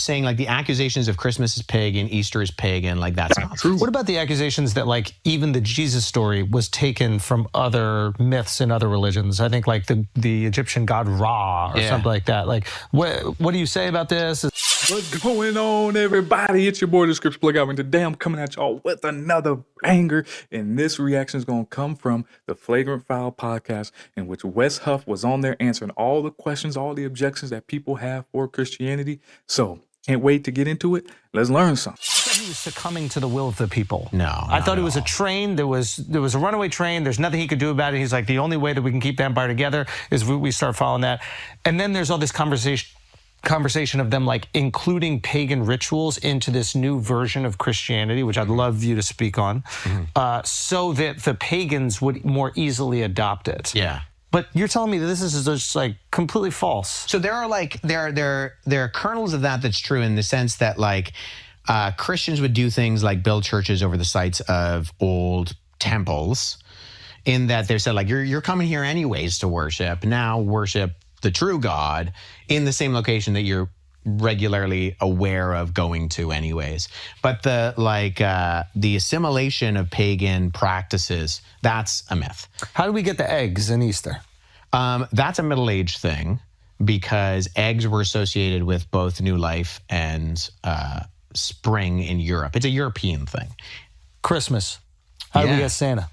saying like the accusations of Christmas is pagan, Easter is pagan, like that's not true. What about the accusations that like even the Jesus story was taken from other myths and other religions? I think like the Egyptian god Ra or something like that. Like what do you say about this? What's going on, everybody? It's your boy, the Scripture Plug.Albert, and today I'm coming at y'all with another banger. And this reaction is going to come from the Flagrant Foul podcast, in which Wes Huff was on there answering all the questions, all the objections that people have for Christianity. So, can't wait to get into it. Let's learn something. I thought he was succumbing to the will of the people. No, I thought it was a train. There was a runaway train. There's nothing he could do about it. He's like, the only way that we can keep the empire together is we start following that. And then there's all this conversation of them like including pagan rituals into this new version of Christianity, which I'd love you to speak on, so that the pagans would more easily adopt it. Yeah. But you're telling me that this is just like completely false. So there are like there are kernels of that's true in the sense that like Christians would do things like build churches over the sites of old temples, in that they said like you're coming here anyways to worship. Now worship the true God in the same location that you're regularly aware of going to anyways. But the assimilation of pagan practices, that's a myth. How do we get the eggs in Easter? That's a Middle Age thing, because eggs were associated with both new life and spring in Europe. It's a European thing. Christmas. How do we get Santa?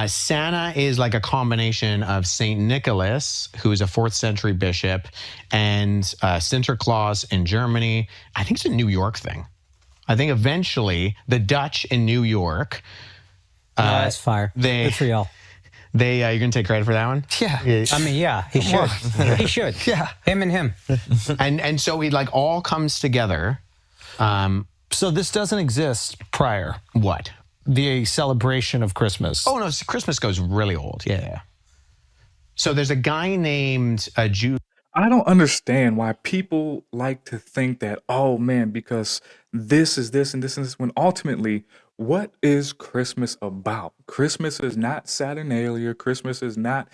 Santa is like a combination of St. Nicholas, who is a 4th century bishop, and Sinterklaas in Germany. I think it's a New York thing. I think eventually the Dutch in New York. That's fire. Good for y'all. You're going to take credit for that one? Yeah. I mean, yeah, he should. He should. Yeah. Him and him. And so it like all comes together. So this doesn't exist prior. What? The celebration of Christmas. Oh, no, Christmas goes really old. Yeah. So there's a guy named Jew. I don't understand why people like to think that, oh man, because this is this and this and this, when ultimately, what is Christmas about? Christmas is not Saturnalia. Christmas is not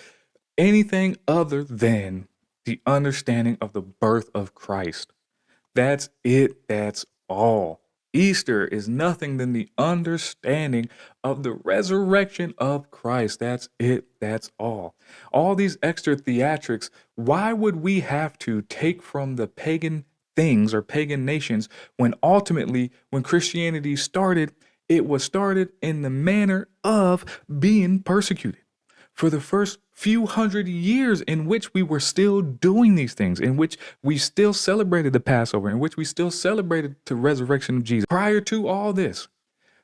anything other than the understanding of the birth of Christ. That's it. That's all. Easter is nothing than the understanding of the resurrection of Christ. That's it. That's all. All these extra theatrics, why would we have to take from the pagan things or pagan nations when ultimately, when Christianity started, it was started in the manner of being persecuted? For the first few hundred years in which we were still doing these things, in which we still celebrated the Passover, in which we still celebrated the resurrection of Jesus prior to all this.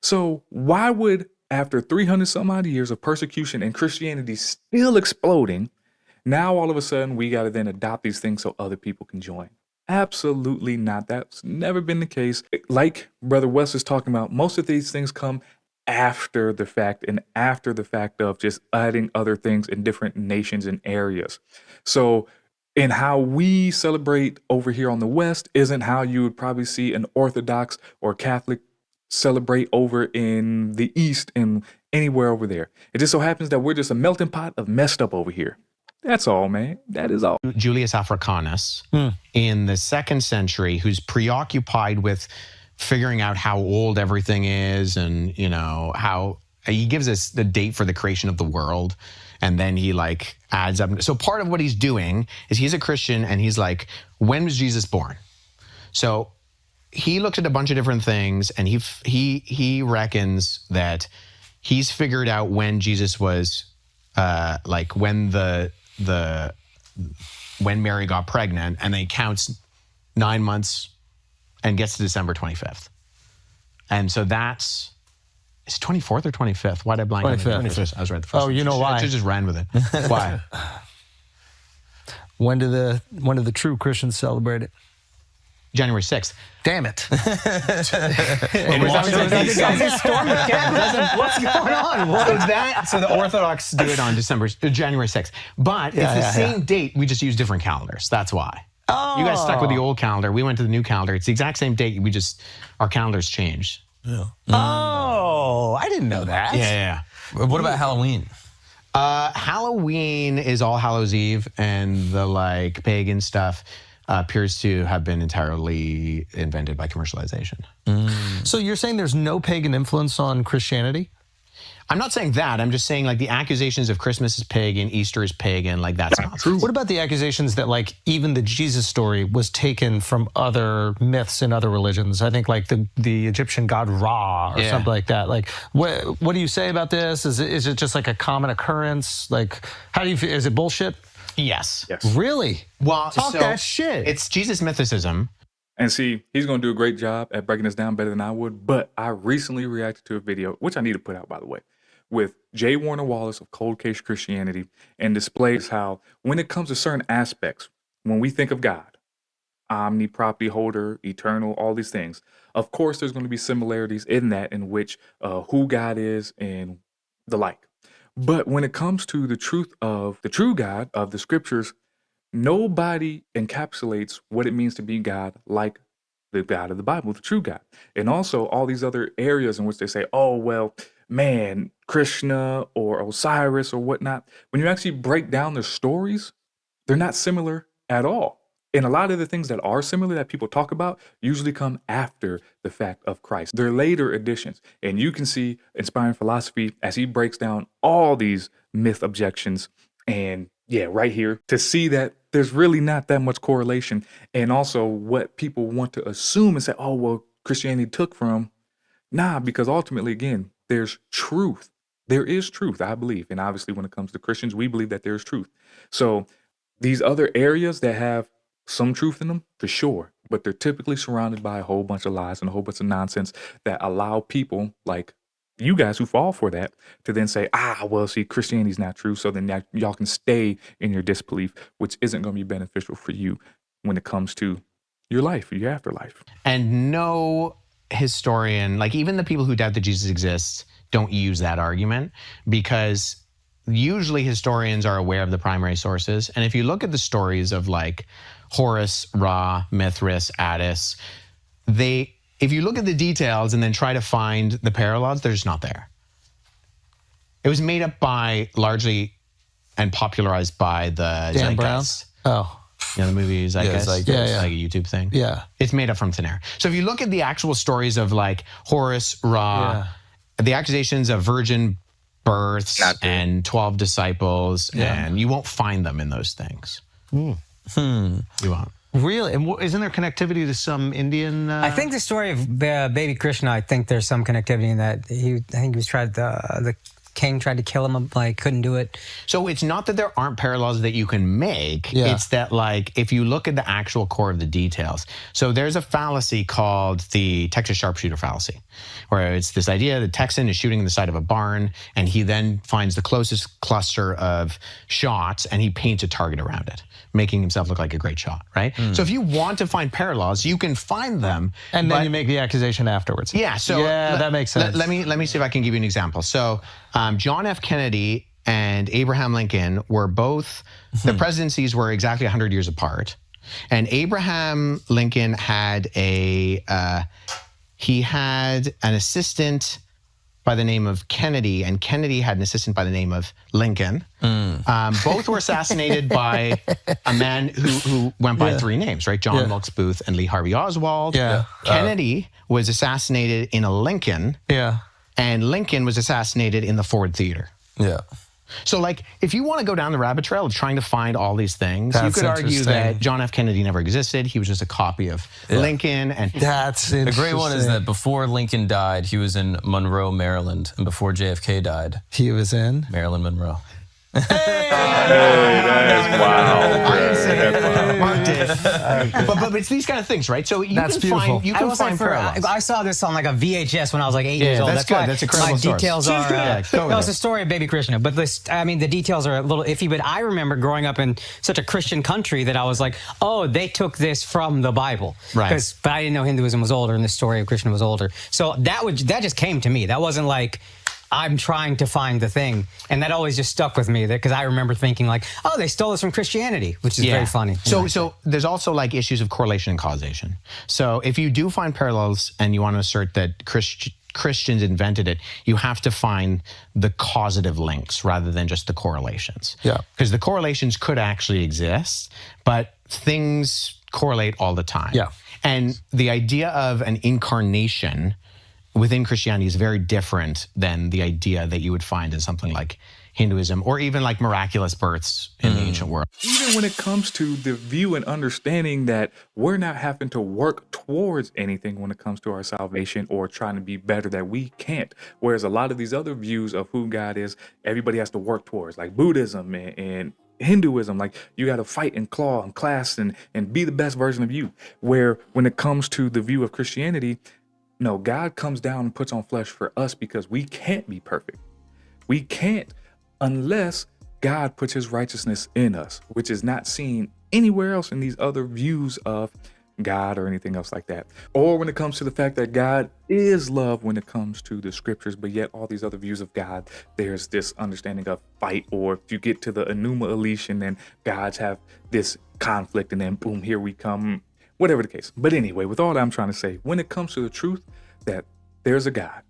So why would, after 300 some odd years of persecution and Christianity still exploding, now all of a sudden we got to then adopt these things so other people can join? Absolutely not. That's never been the case. Like Brother Wes is talking about, most of these things come after the fact, and after the fact of just adding other things in different nations and areas. So, and how we celebrate over here on the West isn't how you would probably see an Orthodox or Catholic celebrate over in the East and anywhere over there. It just so happens that we're just a melting pot of messed up over here. That's all, man. That is all. Julius Africanus in the 2nd century, who's preoccupied with figuring out how old everything is, and how he gives us the date for the creation of the world, and then he like adds up. So part of what he's doing is he's a Christian, and he's like, when was Jesus born? So he looked at a bunch of different things, and he reckons that he's figured out when Jesus was like when when Mary got pregnant, and then he counts 9 months and gets to December 25th. And so that's, is it 24th or 25th? Why did I blank? 25th. I was right the first Oh, time. you know why? I just ran with it. Why? When do the true Christians celebrate it? January 6th. Damn it. What's going on? So the Orthodox do it on January 6th. But it's the same date, we just use different calendars. That's why. Oh. You guys stuck with the old calendar. We went to the new calendar. It's the exact same date. Our calendars changed. Yeah. Oh, I didn't know that. Yeah. What about Halloween? Halloween is All Hallows Eve and the like pagan stuff. appears to have been entirely invented by commercialization. So you're saying there's no pagan influence on Christianity? I'm not saying that. I'm just saying like the accusations of Christmas is pagan, Easter is pagan, like that's not true. What about the accusations that like even the Jesus story was taken from other myths in other religions? I think like the Egyptian god Ra or something like that. Like what do you say about this? Is it just like a common occurrence? Like how do you feel? Is it bullshit? Yes. Really? Well, talk that shit. It's Jesus mythicism. And see, he's going to do a great job at breaking this down better than I would. But I recently reacted to a video, which I need to put out, by the way, with J. Warner Wallace of Cold Case Christianity, and displays how when it comes to certain aspects, when we think of God, omni, property holder, eternal, all these things, of course, there's going to be similarities in that in which who God is and the like. But when it comes to the truth of the true God of the scriptures, nobody encapsulates what it means to be God like the God of the Bible, the true God. And also all these other areas in which they say, oh, well, man, Krishna or Osiris or whatnot. When you actually break down their stories, they're not similar at all. And a lot of the things that are similar that people talk about usually come after the fact of Christ. They're later additions. And you can see Inspiring Philosophy as he breaks down all these myth objections and right here to see that there's really not that much correlation. And also what people want to assume and say, oh, well, Christianity took from. Nah, because ultimately, again, there's truth. There is truth, I believe. And obviously, when it comes to Christians, we believe that there's truth. So these other areas that have some truth in them, for sure, but they're typically surrounded by a whole bunch of lies and a whole bunch of nonsense that allow people like you guys who fall for that to then say, well, see, Christianity's not true. So then y'all can stay in your disbelief, which isn't going to be beneficial for you when it comes to your life, your afterlife. And no historian, like even the people who doubt that Jesus exists, don't use that argument because usually historians are aware of the primary sources. And if you look at the stories of like Horus, Ra, Mithras, Attis, if you look at the details and then try to find the parallels, they're just not there. It was made up by largely and popularized by the Dan Zeitgeist. Brown? Oh. You know, the movie Zeitgeist? Yeah, Like a YouTube thing. Yeah. It's made up from thin air. So if you look at the actual stories of like Horus, Ra, the accusations of virgin births and 12 disciples, and you won't find them in those things. You won't. Really? And isn't there connectivity to some Indian? I think the story of baby Krishna, I think there's some connectivity in that. I think he was the king tried to kill him, like couldn't do it. So it's not that there aren't parallels that you can make. It's that like if you look at the actual core of the details. So there's a fallacy called the Texas sharpshooter fallacy, where it's this idea the Texan is shooting in the side of a barn and he then finds the closest cluster of shots and he paints a target around it, making himself look like a great shot, right? So if you want to find parallels, you can find them. And then you make the accusation afterwards. Yeah, so that makes sense. Let me see if I can give you an example. So John F. Kennedy and Abraham Lincoln were both, the presidencies were exactly 100 years apart. And Abraham Lincoln had he had an assistant by the name of Kennedy, and Kennedy had an assistant by the name of Lincoln. Both were assassinated by a man who went by three names, right? John Wilkes Booth and Lee Harvey Oswald. Kennedy was assassinated in a Lincoln. And Lincoln was assassinated in the Ford Theater. So, like, if you want to go down the rabbit trail of trying to find all these things, you could argue that John F. Kennedy never existed. He was just a copy of Lincoln. And that's the great one is that before Lincoln died, he was in Monroe, Maryland, and before JFK died, he was in Marilyn Monroe. That's wild. I didn't say that. Mark did. But it's these kind of things, right? So you can find parallels. I saw this on like a VHS when I was like 8 years old. That's good. That's a credible source. My details are. No, it's the story of baby Krishna. But the details are a little iffy. But I remember growing up in such a Christian country that I was like, oh, they took this from the Bible. Right. But I didn't know Hinduism was older and the story of Krishna was older. So that just came to me. That wasn't like I'm trying to find the thing. And that always just stuck with me because I remember thinking like, oh, they stole this from Christianity, which is very funny. So there's also like issues of correlation and causation. So if you do find parallels and you want to assert that Christians invented it, you have to find the causative links rather than just the correlations. Because the correlations could actually exist, but things correlate all the time. Yeah. And the idea of an incarnation within Christianity is very different than the idea that you would find in something like Hinduism or even like miraculous births in the ancient world. Even when it comes to the view and understanding that we're not having to work towards anything when it comes to our salvation or trying to be better, that we can't. Whereas a lot of these other views of who God is, everybody has to work towards, like Buddhism and Hinduism, like you got to fight and claw and class and be the best version of you. Where when it comes to the view of Christianity, no, God comes down and puts on flesh for us because we can't be perfect. We can't unless God puts his righteousness in us, which is not seen anywhere else in these other views of God or anything else like that. Or when it comes to the fact that God is love when it comes to the scriptures, but yet all these other views of God, there's this understanding of fight, or if you get to the Enuma Elish, then gods have this conflict and then boom, here we come, whatever the case. But anyway, with all that I'm trying to say, when it comes to the truth that there's a God,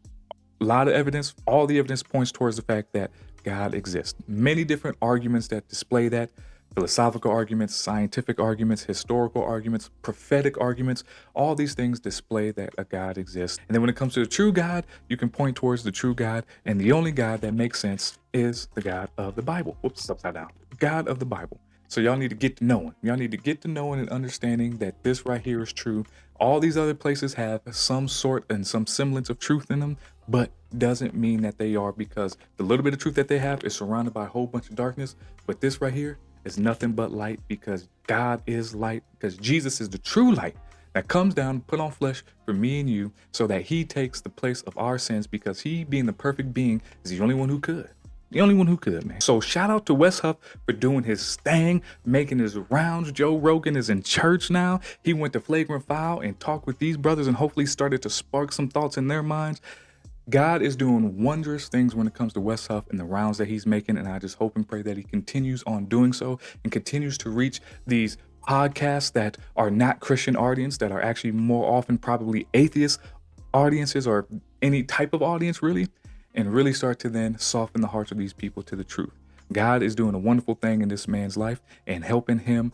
a lot of evidence, all the evidence points towards the fact that God exists. Many different arguments that display that, philosophical arguments, scientific arguments, historical arguments, prophetic arguments, all these things display that a God exists. And then when it comes to the true God, you can point towards the true God, and the only God that makes sense is the God of the Bible. Whoops, upside down. God of the Bible. So y'all need to get to knowing. Y'all need to get to knowing and understanding that this right here is true. All these other places have some sort and some semblance of truth in them, but doesn't mean that they are, because the little bit of truth that they have is surrounded by a whole bunch of darkness. But this right here is nothing but light, because God is light, because Jesus is the true light that comes down, put on flesh for me and you, so that he takes the place of our sins, because he, being the perfect being, is the only one who could. The only one who could, man. So shout out to Wes Huff for doing his thing, making his rounds. Joe Rogan is in church now. He went to Flagrant Foul and talked with these brothers and hopefully started to spark some thoughts in their minds. God is doing wondrous things when it comes to Wes Huff and the rounds that he's making. And I just hope and pray that he continues on doing so and continues to reach these podcasts that are not Christian audience, that are actually more often probably atheist audiences or any type of audience really, and really start to then soften the hearts of these people to the truth. God is doing a wonderful thing in this man's life and helping him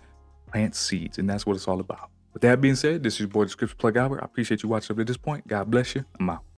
plant seeds. And that's what it's all about. With that being said, this is your boy, the Scripture Plug.Albert. I appreciate you watching up to this point. God bless you. I'm out.